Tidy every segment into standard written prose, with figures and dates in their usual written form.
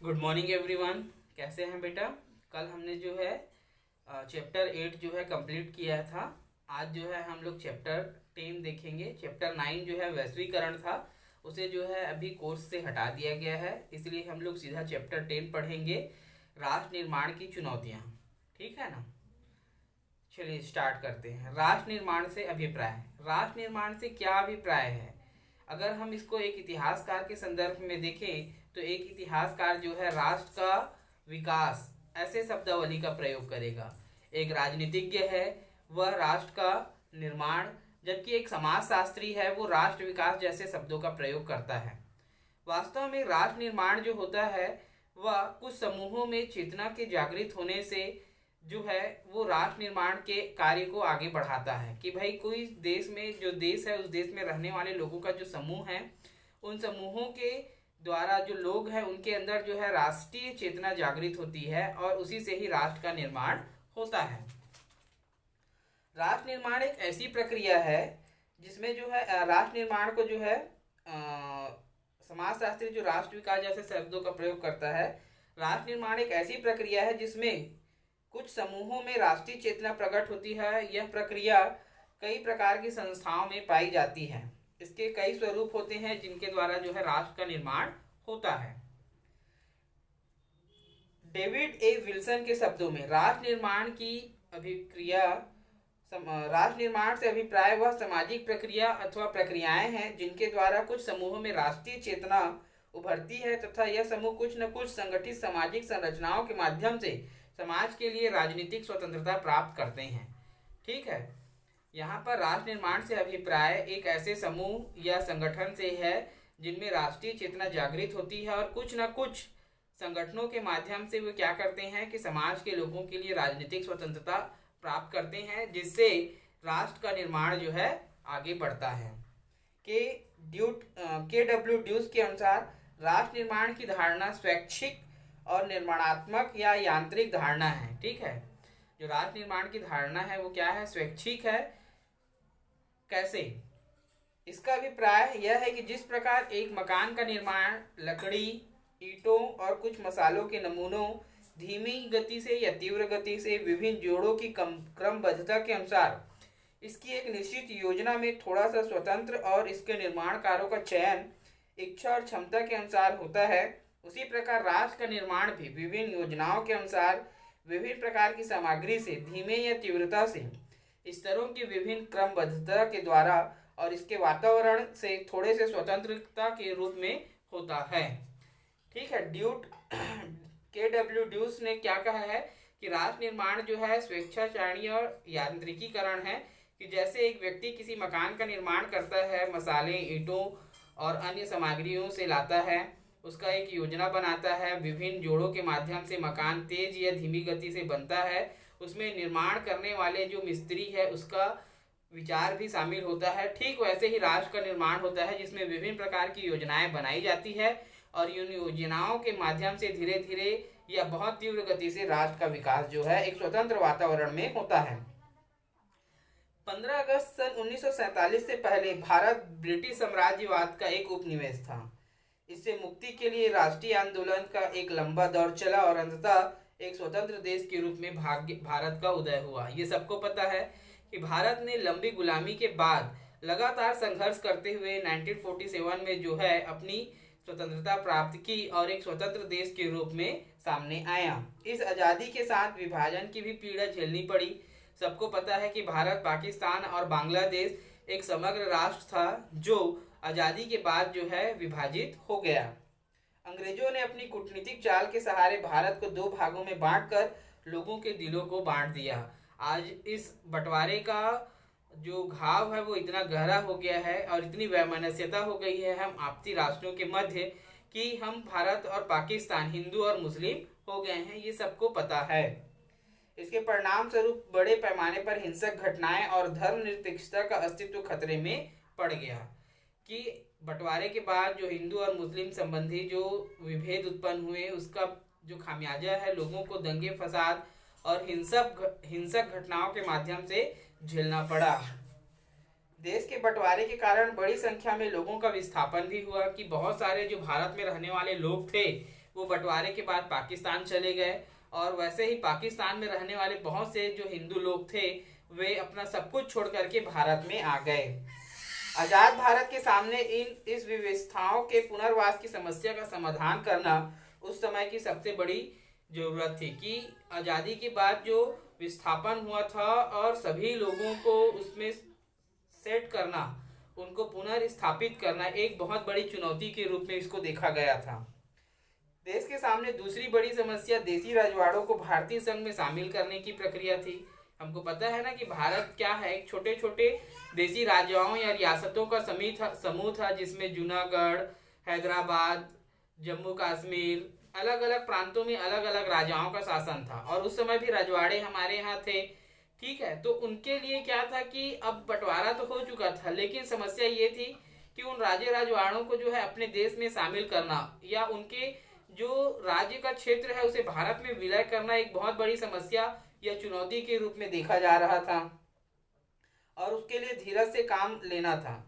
Good morning everyone. कैसे हैं बेटा? कल हमने जो है चैप्टर 8 जो है कंप्लीट किया था। आज जो है हम लोग चैप्टर 10 देखेंगे। चैप्टर 9 जो है वैश्वीकरण था, उसे जो है अभी कोर्स से हटा दिया गया है, इसलिए हम लोग सीधा चैप्टर 10 पढ़ेंगे, राष्ट्र निर्माण की चुनौतियाँ। ठीक है ना? चलिए स्टार्ट करते हैं। राष्ट्र निर्माण से अभिप्राय। राष्ट्र निर्माण से क्या अभिप्राय है? अगर हम इसको एक इतिहासकार के संदर्भ में देखें तो एक इतिहासकार जो है राष्ट्र का विकास ऐसे शब्दावली का प्रयोग करेगा। एक राजनीतिज्ञ है वह राष्ट्र का निर्माण, जबकि एक समाजशास्त्री है वो राष्ट्र विकास जैसे शब्दों का प्रयोग करता है। वास्तव में राष्ट्र निर्माण जो होता है वह कुछ समूहों में चेतना के जागृत होने से जो है वो राष्ट्र निर्माण के कार्य को आगे बढ़ाता है कि भाई कोई देश में जो देश है उस देश में रहने वाले लोगों का जो समूह है, उन समूहों के द्वारा जो लोग हैं उनके अंदर जो है राष्ट्रीय चेतना जागृत होती है और उसी से ही राष्ट्र का निर्माण होता है। राष्ट्र निर्माण एक ऐसी प्रक्रिया है जिसमें जो है राष्ट्र निर्माण को जो है समाजशास्त्री जो राष्ट्र विकास जैसे शब्दों का प्रयोग करता है। राष्ट्र निर्माण एक ऐसी प्रक्रिया है जिसमें कुछ समूहों में राष्ट्रीय चेतना प्रकट होती है। यह प्रक्रिया कई प्रकार की संस्थाओं में पाई जाती है। इसके कई स्वरूप होते हैं जिनके द्वारा जो है राष्ट्र का निर्माण होता है। डेविड ए विल्सन के शब्दों में राष्ट्र निर्माण की अभिक्रिया राष्ट्र निर्माण से अभिप्राय वह सामाजिक प्रक्रिया अथवा प्रक्रियाएं हैं जिनके द्वारा कुछ समूहों में राष्ट्रीय चेतना उभरती है तथा यह समूह कुछ न कुछ संगठित सामाजिक संरचनाओं के माध्यम से समाज के लिए राजनीतिक स्वतंत्रता प्राप्त करते हैं। ठीक है, यहाँ पर राष्ट्र निर्माण से अभिप्राय एक ऐसे समूह या संगठन से है जिनमें राष्ट्रीय चेतना जागृत होती है और कुछ न कुछ संगठनों के माध्यम से वे क्या करते हैं कि समाज के लोगों के लिए राजनीतिक स्वतंत्रता प्राप्त करते हैं, जिससे राष्ट्र का निर्माण जो है आगे बढ़ता है। के डब्ल्यू ड्यूस के अनुसार राष्ट्र निर्माण की धारणा स्वैच्छिक और निर्माणात्मक या यांत्रिक धारणा है। ठीक है, जो राष्ट्र निर्माण की धारणा है वो क्या है? स्वैच्छिक है। कैसे? इसका अभिप्राय यह है कि जिस प्रकार एक मकान का निर्माण लकड़ी, ईंटों और कुछ मसालों के नमूनों धीमी गति से या तीव्र गति से विभिन्न जोड़ों की क्रमबद्धता के अनुसार इसकी एक निश्चित योजना में थोड़ा सा स्वतंत्र और इसके निर्माणकारों का चयन इच्छा और क्षमता के अनुसार होता है, उसी प्रकार राष्ट्र का निर्माण भी विभिन्न योजनाओं के अनुसार विभिन्न प्रकार की सामग्री से धीमे या तीव्रता से स्तरों की विभिन्न क्रमबद्धता के द्वारा और इसके वातावरण से थोड़े से स्वतंत्रता के रूप में होता है। ठीक है, के डब्ल्यू ड्यूस ने क्या कहा है कि राष्ट्र निर्माण जो है स्वेच्छाचारी और यांत्रिकीकरण है, कि जैसे एक व्यक्ति किसी मकान का निर्माण करता है, मसाले, ईंटों और अन्य सामग्रियों से लाता है, उसका एक योजना बनाता है, विभिन्न जोड़ों के माध्यम से मकान तेज या धीमी गति से बनता है, उसमें निर्माण करने वाले जो मिस्त्री है उसका विचार भी शामिल होता है। ठीक वैसे ही राष्ट्र का निर्माण होता है जिसमें विभिन्न प्रकार की योजनाएं बनाई जाती है और इन योजनाओं के माध्यम से धीरे धीरे या बहुत तीव्र गति से राष्ट्र का विकास जो है एक स्वतंत्र वातावरण में होता है। 15 अगस्त सन 1947 से पहले भारत ब्रिटिश साम्राज्यवाद का एक उपनिवेश था। इससे मुक्ति के लिए राष्ट्रीय आंदोलन का एक लंबा दौर चला और अंततः एक स्वतंत्र देश के रूप में भारत का उदय हुआ। ये सबको पता है कि भारत ने लंबी गुलामी के बाद लगातार संघर्ष करते हुए 1947 में जो है अपनी स्वतंत्रता प्राप्त की और एक स्वतंत्र देश के रूप में सामने आया। इस आज़ादी के साथ विभाजन की भी पीड़ा झेलनी पड़ी। सबको पता है कि भारत, पाकिस्तान और बांग्लादेश एक समग्र राष्ट्र था जो आज़ादी के बाद जो है विभाजित हो गया। अंग्रेजों ने अपनी कूटनीतिक चाल के सहारे भारत को दो भागों में बांटकर लोगों के दिलों को बांट दिया। आज इस बंटवारे का जो घाव है वो इतना गहरा हो गया है और इतनी वैमनस्यता हो गई है हम आपसी राष्ट्रों के मध्य कि हम भारत और पाकिस्तान, हिंदू और मुस्लिम हो गए हैं। ये सबको पता है। इसके परिणाम स्वरूप बड़े पैमाने पर हिंसक घटनाएं और धर्मनिरपेक्षता का अस्तित्व खतरे में पड़ गया। कि बंटवारे के बाद जो हिंदू और मुस्लिम संबंधी जो विभेद उत्पन्न हुए उसका जो खामियाजा है लोगों को दंगे फसाद और हिंसक घटनाओं के माध्यम से झेलना पड़ा। देश के बंटवारे के कारण बड़ी संख्या में लोगों का विस्थापन भी हुआ कि बहुत सारे जो भारत में रहने वाले लोग थे वो बंटवारे के बाद पाकिस्तान चले गए, और वैसे ही पाकिस्तान में रहने वाले बहुत से जो हिंदू लोग थे वे अपना सब कुछ छोड़ करके भारत में आ गए। आजाद भारत के सामने इस व्यवस्थाओं के पुनर्वास की समस्या का समाधान करना उस समय की सबसे बड़ी जरूरत थी कि आज़ादी के बाद जो विस्थापन हुआ था और सभी लोगों को उसमें सेट करना, उनको पुनर्स्थापित करना एक बहुत बड़ी चुनौती के रूप में इसको देखा गया था। देश के सामने दूसरी बड़ी समस्या देसी रजवाड़ों को भारतीय संघ में शामिल करने की प्रक्रिया थी। हमको पता है ना कि भारत क्या है, एक छोटे छोटे देसी राजाओं या रियासतों का समूह था जिसमें जूनागढ़, हैदराबाद, जम्मू कश्मीर, अलग अलग प्रांतों में अलग अलग राजाओं का शासन था, और उस समय भी रजवाड़े हमारे यहाँ थे। ठीक है, तो उनके लिए क्या था कि अब बंटवारा तो हो चुका था, लेकिन समस्या ये थी कि उन राजे राजवाड़ों को जो है अपने देश में शामिल करना या उनके जो राज्य का क्षेत्र है उसे भारत में विलय करना एक बहुत बड़ी समस्या या चुनौती के रूप में देखा जा रहा था, और उसके लिए धीरज से काम लेना था।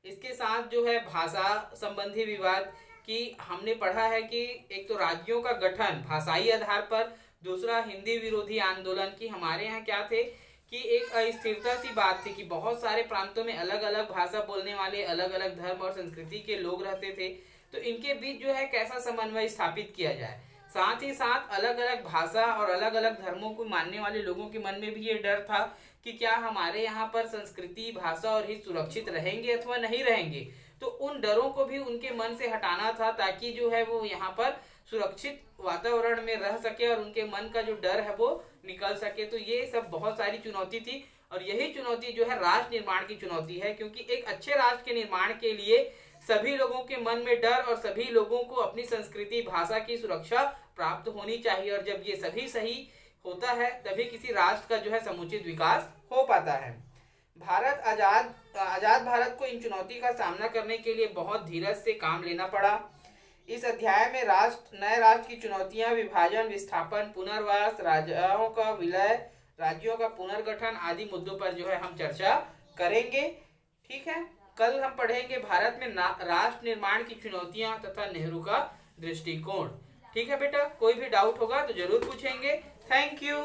इसके साथ जो है भाषा संबंधी विवाद कि हमने पढ़ा है कि एक तो राज्यों का गठन भाषाई आधार पर, दूसरा हिंदी विरोधी आंदोलन की हमारे यहाँ क्या थे कि एक अस्थिरता सी बात थी कि बहुत सारे प्रांतों में अलग अलग भाषा बोलने वाले, अलग अलग धर्म और संस्कृति के लोग रहते थे, तो इनके बीच जो है कैसा समन्वय स्थापित किया जाए। साथ ही साथ अलग अलग भाषा और अलग अलग धर्मों को मानने वाले लोगों के मन में भी ये डर था कि क्या हमारे यहाँ पर संस्कृति, भाषा और हित सुरक्षित रहेंगे अथवा नहीं रहेंगे। तो उन डरों को भी उनके मन से हटाना था ताकि जो है वो यहाँ पर सुरक्षित वातावरण में रह सके और उनके मन का जो डर है वो निकल सके। तो ये सब बहुत सारी चुनौती थी, और यही चुनौती जो है राष्ट्र निर्माण की चुनौती है, क्योंकि एक अच्छे राष्ट्र के निर्माण के लिए सभी लोगों के मन में डर और सभी लोगों को अपनी संस्कृति, भाषा की सुरक्षा प्राप्त होनी चाहिए, और जब ये सभी सही होता है तभी किसी राष्ट्र का जो है समुचित विकास हो पाता है। आजाद भारत को इन चुनौती का सामना करने के लिए बहुत धीरज से काम लेना पड़ा। इस अध्याय में नए राष्ट्र की चुनौतियां, विभाजन, विस्थापन, पुनर्वास, राजाओं का विलय, राज्यों का पुनर्गठन आदि मुद्दों पर जो है हम चर्चा करेंगे। ठीक है, कल हम पढ़ेंगे भारत में राष्ट्र निर्माण की चुनौतियां तथा नेहरू का दृष्टिकोण। ठीक है बेटा, कोई भी डाउट होगा तो जरूर पूछेंगे। Thank you.